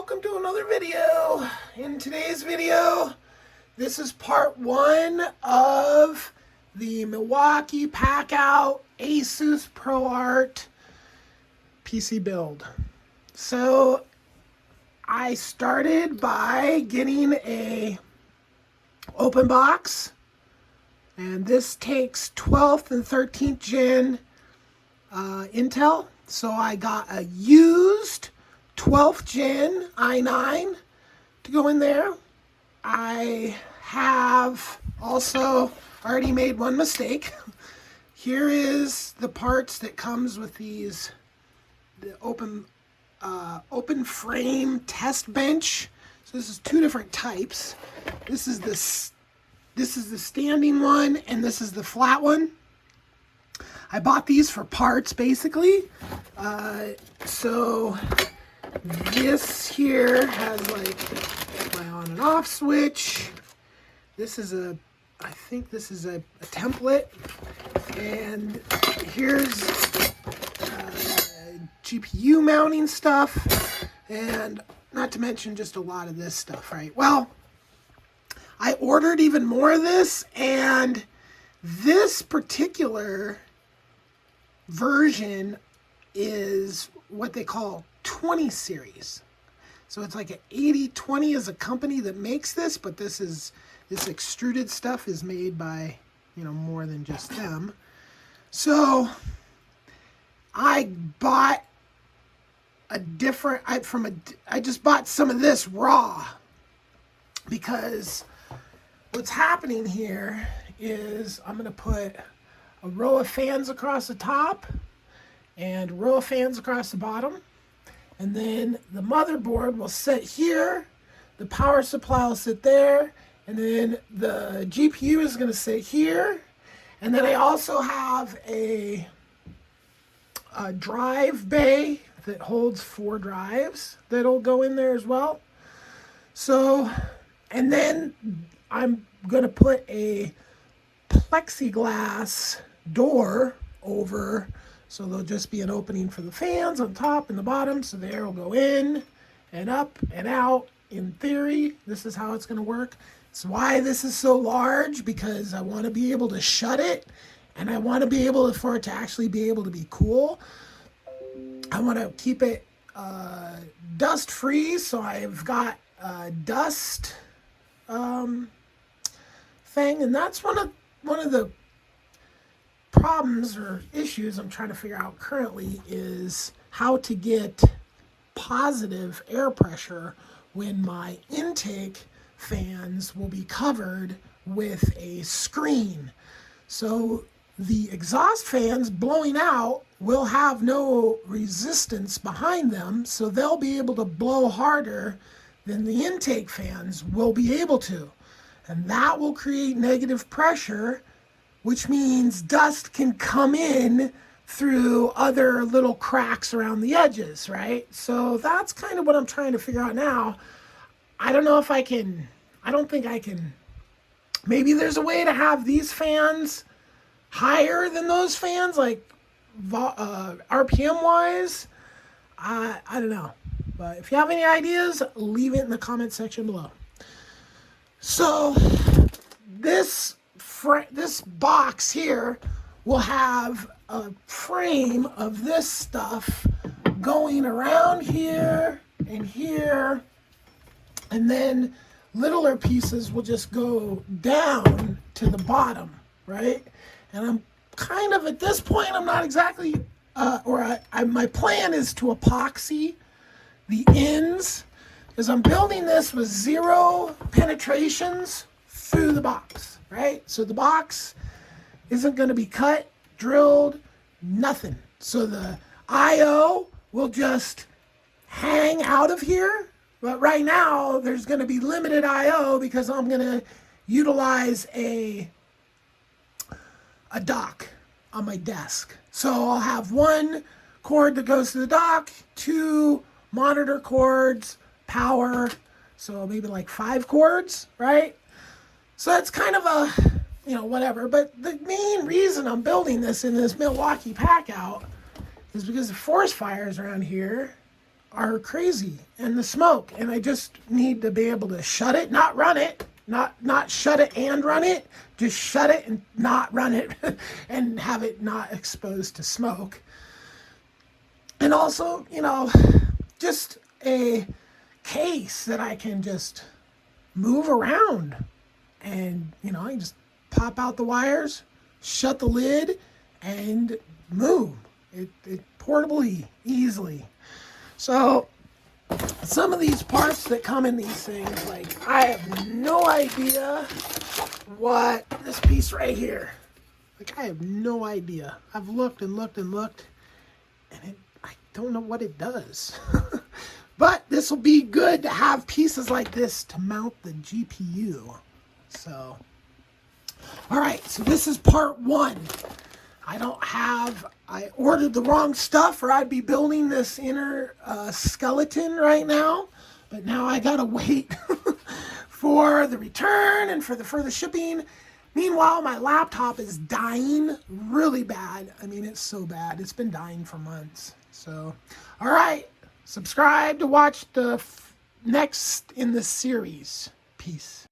welcome to another video. In today's video, this is part one of the Milwaukee Packout Asus ProArt PC build. So I started by getting a open box, and this takes 12th and 13th gen Intel. So I got a used 12th gen i9 to go in there. I have also already made one mistake. Here is the parts that comes with these, the open frame test bench. So this is two different types. This is the standing one, and this is the flat one. I bought these for parts, basically. So this here has like my on and off switch. This is I think this is a template. And here's GPU mounting stuff. And not to mention just a lot of this stuff, right? Well, I ordered even more of this, and this particular version is what they call 20 series. So it's like an 80-20 is a company that makes this, but this extruded stuff is made by, more than just them. So I bought I just bought some of this raw, because what's happening here is I'm going to put a row of fans across the top and a row of fans across the bottom. And then the motherboard will sit here, the power supply will sit there, and then the GPU is going to sit here. And then I also have a drive bay that holds 4 drives that'll go in there as well. So, and then I'm going to put a plexiglass door over, so there'll just be an opening for the fans on top and the bottom, so the air will go in and up and out. In theory, this is how it's going to work. It's why this is so large, because I want to be able to shut it, and I want to be able for it to actually be able to be cool. I want to keep it dust free, so I've got a dust thing, and that's one of the problems or issues I'm trying to figure out currently, is how to get positive air pressure when my intake fans will be covered with a screen. So the exhaust fans blowing out will have no resistance behind them, so they'll be able to blow harder than the intake fans will be able to. And that will create negative pressure, which means dust can come in through other little cracks around the edges, right? So that's kind of what I'm trying to figure out now. I don't know if I don't think I can. Maybe there's a way to have these fans higher than those fans, like RPM wise. I don't know. But if you have any ideas, leave it in the comment section below. So this box here will have a frame of this stuff going around here and here, and then littler pieces will just go down to the bottom, right? And I'm kind of, at this point, I'm not exactly, my plan is to epoxy the ends, because I'm building this with 0 penetrations through the box, right? So the box isn't going to be cut, drilled, nothing. So the I/O will just hang out of here. But right now, there's going to be limited I/O, because I'm going to utilize a dock on my desk. So I'll have 1 cord that goes to the dock, 2 monitor cords, power, so maybe like 5 cords, right? So that's kind of a, whatever. But the main reason I'm building this in this Milwaukee Packout is because the forest fires around here are crazy, and the smoke, and I just need to be able to shut it, not run it, not shut it and run it, just shut it and not run it and have it not exposed to smoke. And also, you know, just a case that I can just move around, and you know, I can just pop out the wires, shut the lid, and move it portably, easily. So some of these parts that come in these things, like, I have no idea what this piece right here, like, I have no idea. I've looked and looked and looked, and I don't know what it does. But this will be good to have pieces like this to mount the GPU. So, all right, so this is part one. I ordered the wrong stuff, or I'd be building this inner skeleton right now. But now I gotta wait for the return and for the further shipping. Meanwhile, my laptop is dying really bad. I mean, it's so bad. It's been dying for months. So, all right, subscribe to watch the next in this series. Peace.